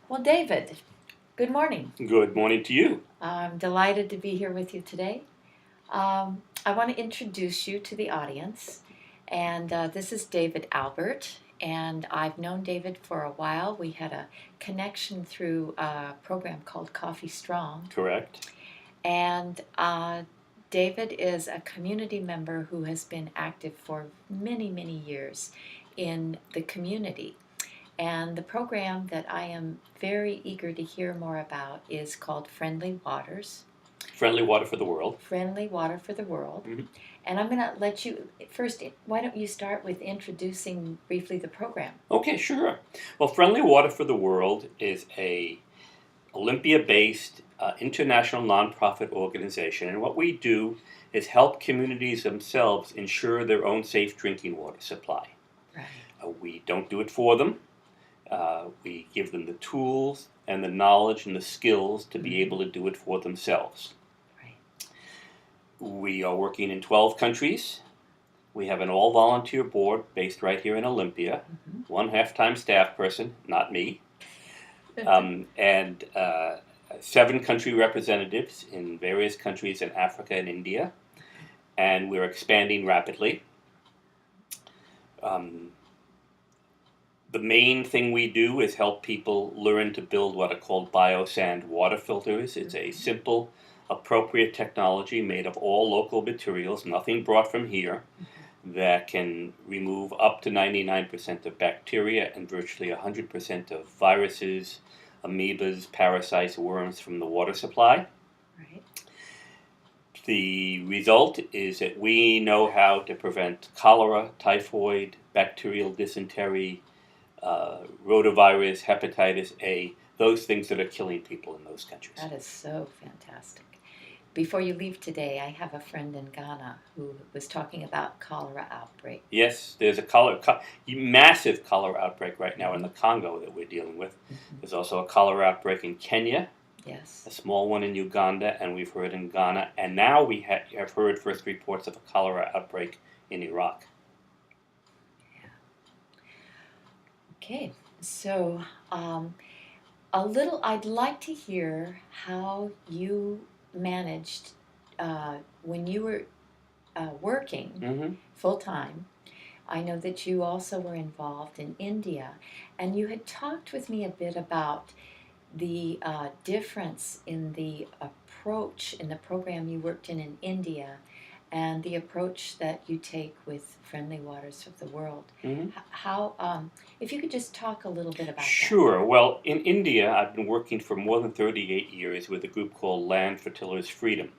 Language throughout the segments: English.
Well, David, good morning. Good morning to you. I'm delighted to be here with you today. I want to introduce you to the audience. And this is David Albert. And I've known David for a while. We had a connection through a program called Coffee Strong. Correct. And David is a community member who has been active for many, many years in the community. And the program that I am very eager to hear more about is called Friendly Waters. Friendly Water for the World. Friendly Water for the World. Mm-hmm. And I'm going to let you first, why don't you start with introducing briefly the program? Okay, sure. Well, Friendly Water for the World is a Olympia-based international nonprofit organization, and what we do is help communities themselves ensure their own safe drinking water supply. Right. We don't do it for them. We give them the tools and the knowledge and the skills to be able to do it for themselves. Right. We are working in 12 countries. We have an all-volunteer board based right here in Olympia. Mm-hmm. One half-time staff person, not me, and 7 country representatives in various countries in Africa and India, and we're expanding rapidly. The main thing we do is help people learn to build what are called biosand water filters. It's a simple, appropriate technology made of all local materials, nothing brought from here, that can remove up to 99% of bacteria and virtually 100% of viruses, amoebas, parasites, worms from the water supply. Right. The result is that we know how to prevent cholera, typhoid, bacterial dysentery, rotavirus, hepatitis A, those things that are killing people in those countries. That is so fantastic. Before you leave today, I have a friend in Ghana who was talking about cholera outbreak. Yes, there's a massive cholera outbreak right now in the Congo that we're dealing with. Mm-hmm. There's also a cholera outbreak in Kenya, Yes. a small one in Uganda, and we've heard in Ghana. And now we have heard first reports of a cholera outbreak in Iraq. Okay, so I'd like to hear how you managed when you were working Mm-hmm. full time. I know that you also were involved in India, and you had talked with me a bit about the difference in the approach in the program you worked in India and the approach that you take with Friendly Waters of the World. Mm-hmm. How, if you could just talk a little bit about Sure. Well, in India, I've been working for more than 38 years with a group called Land for Tillers Freedom.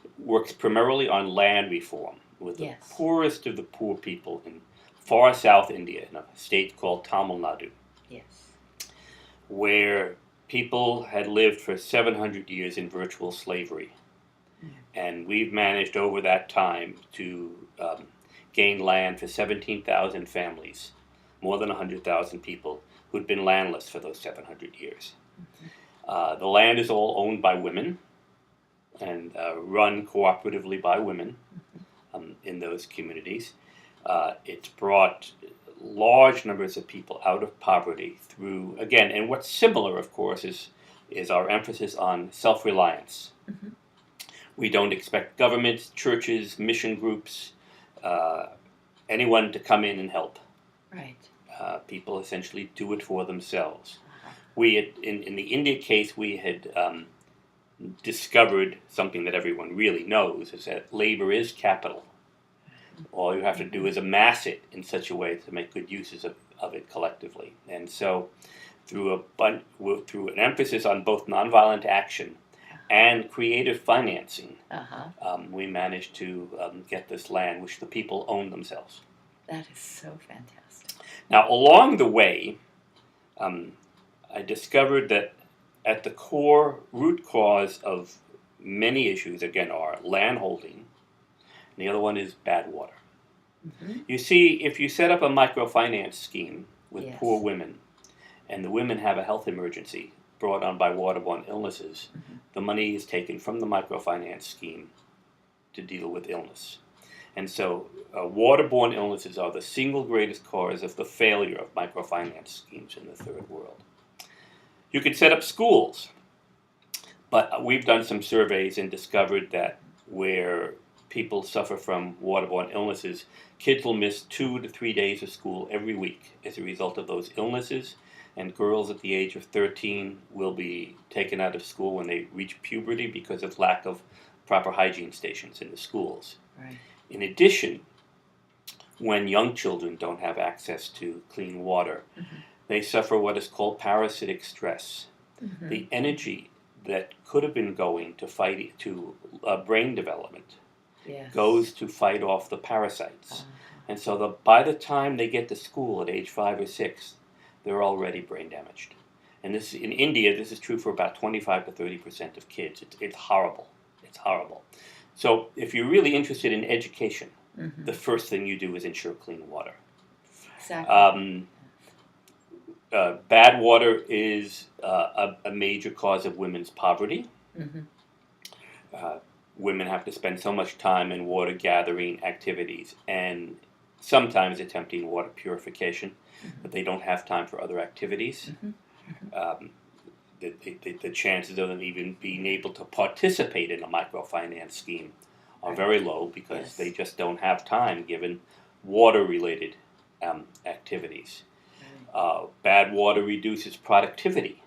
It works primarily on land reform with the Yes. poorest of the poor people in far South India, in a state called Tamil Nadu, Yes. where people had lived for 700 years in virtual slavery. And we've managed over that time to gain land for 17,000 families, more than 100,000 people who'd been landless for those 700 years. The land is all owned by women and run cooperatively by women in those communities. It's brought large numbers of people out of poverty through, again, and what's similar, of course, is our emphasis on self-reliance. Mm-hmm. We don't expect governments, churches, mission groups, anyone to come in and help. Right. People essentially do it for themselves. Uh-huh. In the India case, we had discovered something that everyone really knows, is that labor is capital. All you have to do is amass it in such a way to make good uses of it collectively. And so through an emphasis on both nonviolent action and creative financing, we managed to get this land, which the people own themselves. That is so fantastic. Now, along the way, I discovered that at the core root cause of many issues, again, are land holding, and the other one is bad water. Mm-hmm. You see, if you set up a microfinance scheme with Yes. poor women, and the women have a health emergency brought on by waterborne illnesses, the money is taken from the microfinance scheme to deal with illness. And so waterborne illnesses are the single greatest cause of the failure of microfinance schemes in the third world. You could set up schools, but we've done some surveys and discovered that where people suffer from waterborne illnesses, kids will miss 2 to 3 days of school every week as a result of those illnesses, and girls at the age of 13 will be taken out of school when they reach puberty because of lack of proper hygiene stations in the schools. Right. In addition, when young children don't have access to clean water, they suffer what is called parasitic stress. The energy that could have been going to fight brain development Yes. goes to fight off the parasites. And so by the time they get to school at age 5 or 6, they're already brain damaged. And this in India, this is true for about 25 to 30% of kids. It's horrible. It's horrible. So if you're really interested in education, the first thing you do is ensure clean water. Exactly. Bad water is a major cause of women's poverty. Women have to spend so much time in water gathering activities and sometimes attempting water purification, but they don't have time for other activities. The chances of them even being able to participate in a microfinance scheme are very low because they just don't have time given water-related activities. Bad water reduces productivity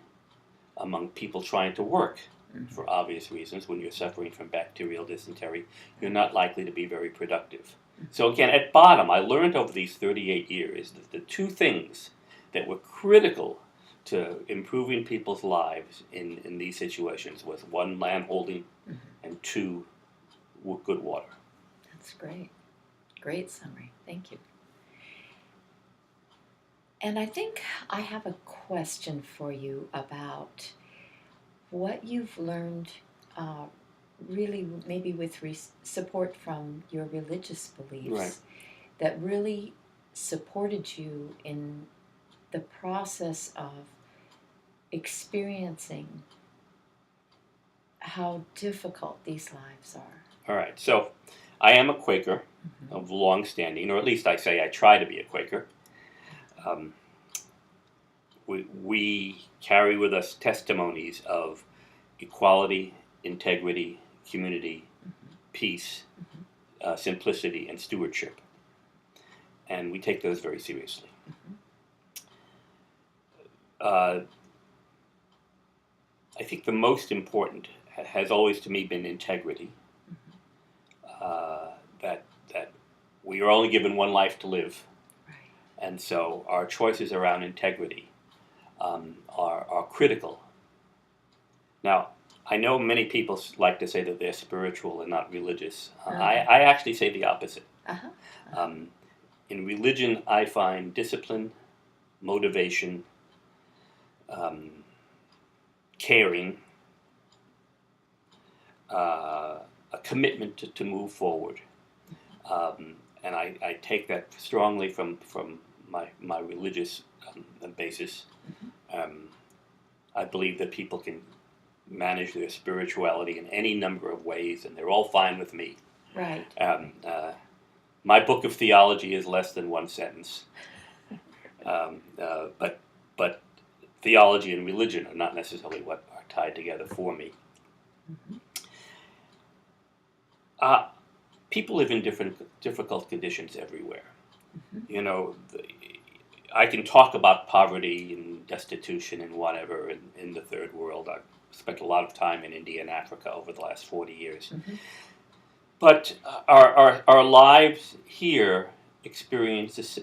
among people trying to work for obvious reasons. When you're suffering from bacterial dysentery, you're not likely to be very productive. So again, at bottom, I learned over these 38 years that the two things that were critical to improving people's lives in these situations was one, land holding, and two, good water. That's great. Great summary. Thank you. And I think I have a question for you about what you've learned, really maybe with support from your religious beliefs, that really supported you in the process of experiencing how difficult these lives are. All right, so I am a Quaker of long standing, or at least I say I try to be a Quaker. We carry with us testimonies of equality, integrity, community, peace, simplicity, and stewardship. And we take those very seriously. I think the most important has always to me been integrity. That we are only given one life to live. And so our choices around integrity are critical. Now, I know many people like to say that they're spiritual and not religious. I actually say the opposite. In religion, I find discipline, motivation, caring, a commitment to move forward. And I take that strongly from my religious basis. I believe that people can manage their spirituality in any number of ways, and they're all fine with me. Right. My book of theology is less than one sentence, but theology and religion are not necessarily what are tied together for me. People live in difficult conditions everywhere. You know, I can talk about poverty and destitution and whatever in the third world. I've spent a lot of time in India and Africa over the last 40 years. But our lives here experience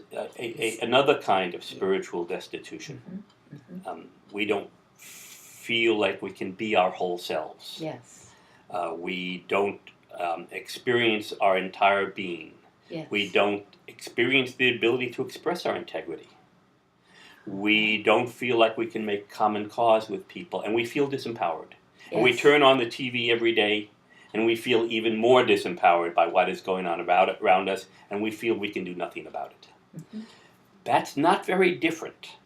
another kind of spiritual destitution. We don't feel like we can be our whole selves. Yes. We don't experience our entire being. Yes. We don't experience the ability to express our integrity. We don't feel like we can make common cause with people, and we feel disempowered. Yes. And we turn on the TV every day, and we feel even more disempowered by what is going on around us, and we feel we can do nothing about it. That's not very different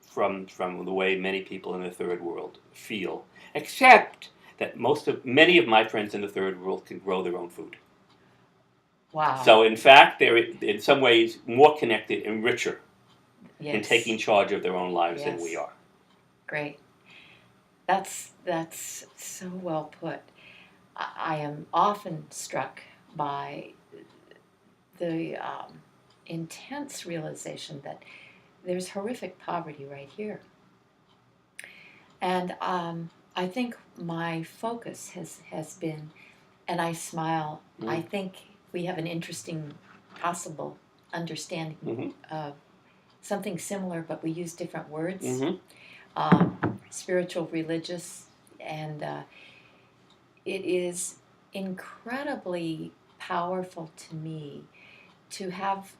from the way many people in the third world feel, except that many of my friends in the third world can grow their own food. Wow. So in fact, they're in some ways more connected and richer Yes. in taking charge of their own lives than we are. Great. That's so well put. I am often struck by the intense realization that there's horrific poverty right here. And I think my focus has been, and I smile, I Mm. think we have an interesting possible understanding Mm-hmm. of something similar, but we use different words, Mm-hmm. spiritual, religious, and it is incredibly powerful to me to have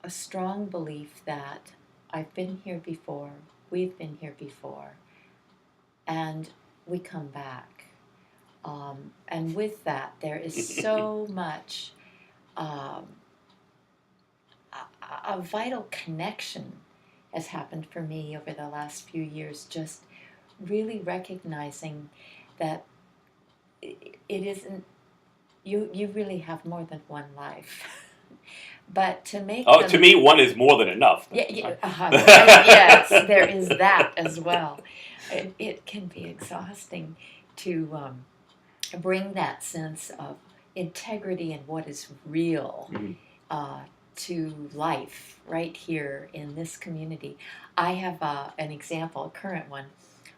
a strong belief that I've been here before, we've been here before, and we come back. And with that, there is so much um, a vital connection has happened for me over the last few years, just really recognizing that it isn't, you really have more than one life. But to make Oh, to them, me, one is more than enough. yeah, yeah, yes, there is that as well. It can be exhausting to bring that sense of integrity and what is real Mhm. uh, to life right here in this community. I have an example, a current one,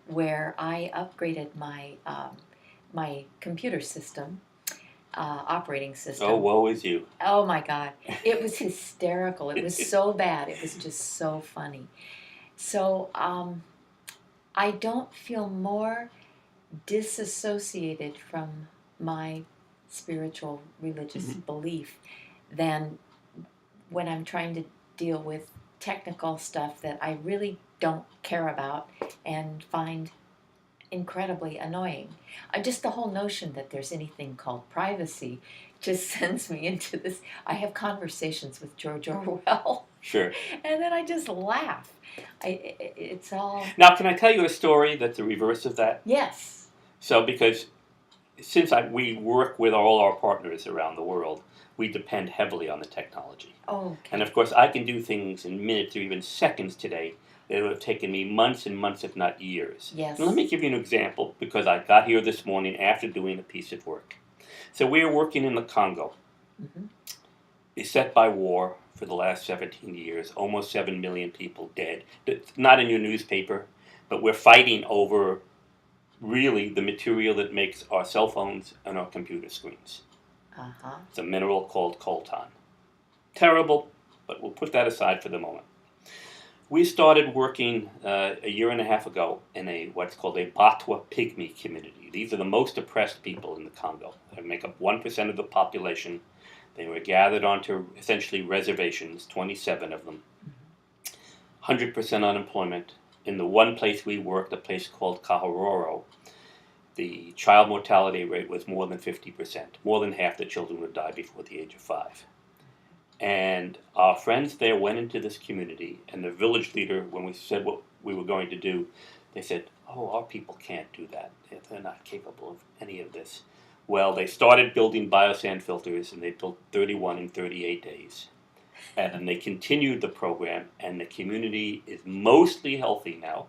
where I upgraded my computer system, operating Oh, system. woe is you. Oh my God, it was hysterical. It was so bad. It was just so funny. So I don't feel more disassociated from my spiritual religious Mhm. belief than when I'm trying to deal with technical stuff that I really don't care about and find incredibly annoying. Just the whole notion that there's anything called privacy just sends me into this. I have conversations with George Orwell, Sure. and then I just laugh. It's all Now, can I tell you a story that's the reverse of that? yes. So, because since we work with all our partners around the world, we depend heavily on the technology. Oh, And okay. of course, I can do things in minutes or even seconds today that would have taken me months and months, if not years. And let Yes. me give you an example because I got here this morning after doing a piece of work. So, we are working in the Congo, Hmm. beset by war for the last 17 years, almost 7 million people dead. It's not in your newspaper, but we're fighting over really the material that makes our cell phones and our computer screens. Uh huh. It's a mineral called coltan. Terrible, but we'll put that aside for the moment. We started working a year and a half ago in what's called a Batwa pygmy community. These are the most oppressed people in the Congo. They make up 1% of the population. They were gathered onto essentially reservations, 27 of them, 100% unemployment. In the one place we worked, a place called Kahororo, the child mortality rate was more than 50%. More than half the children would die before the age of 5. And our friends there went into this community, and the village leader, when we said what we were going to do, they said, "Oh, our people can't do that. They're not capable of any of this." Well, they started building biosand filters, and they built 31 in 38 days. And then they continued the program, and the community is mostly healthy now.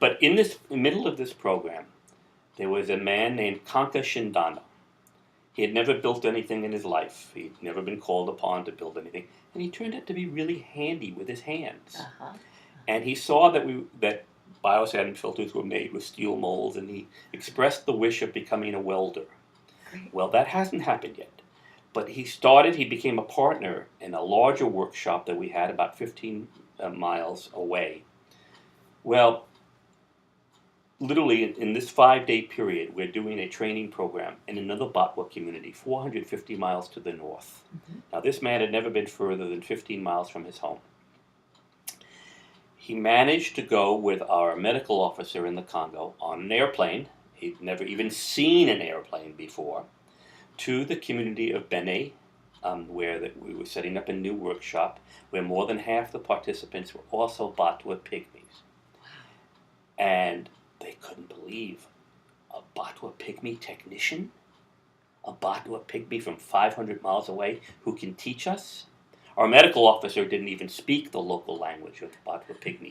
But in this middle of this program, there was a man named Kanka Shindana. He had never built anything in his life. He'd never been called upon to build anything, and he turned out to be really handy with his hands. Uh huh. And he saw that biosand filters were made with steel molds, and he expressed the wish of becoming a welder. Great. Well, that hasn't happened yet. But he became a partner in a larger workshop that we had about 15 miles away. Well, literally in this 5-day period, we're doing a training program in another Batwa community, 450 miles to the north. Mm-hmm. Now, this man had never been further than 15 miles from his home. He managed to go with our medical officer in the Congo on an airplane. He'd never even seen an airplane before, to the community of Bene, where we were setting up a new workshop, where more than half the participants were also Batwa pygmies. And they couldn't believe a Batwa pygmy technician? A Batwa pygmy from 500 miles away who can teach us? Our medical officer didn't even speak the local language of the Batwa pygmy,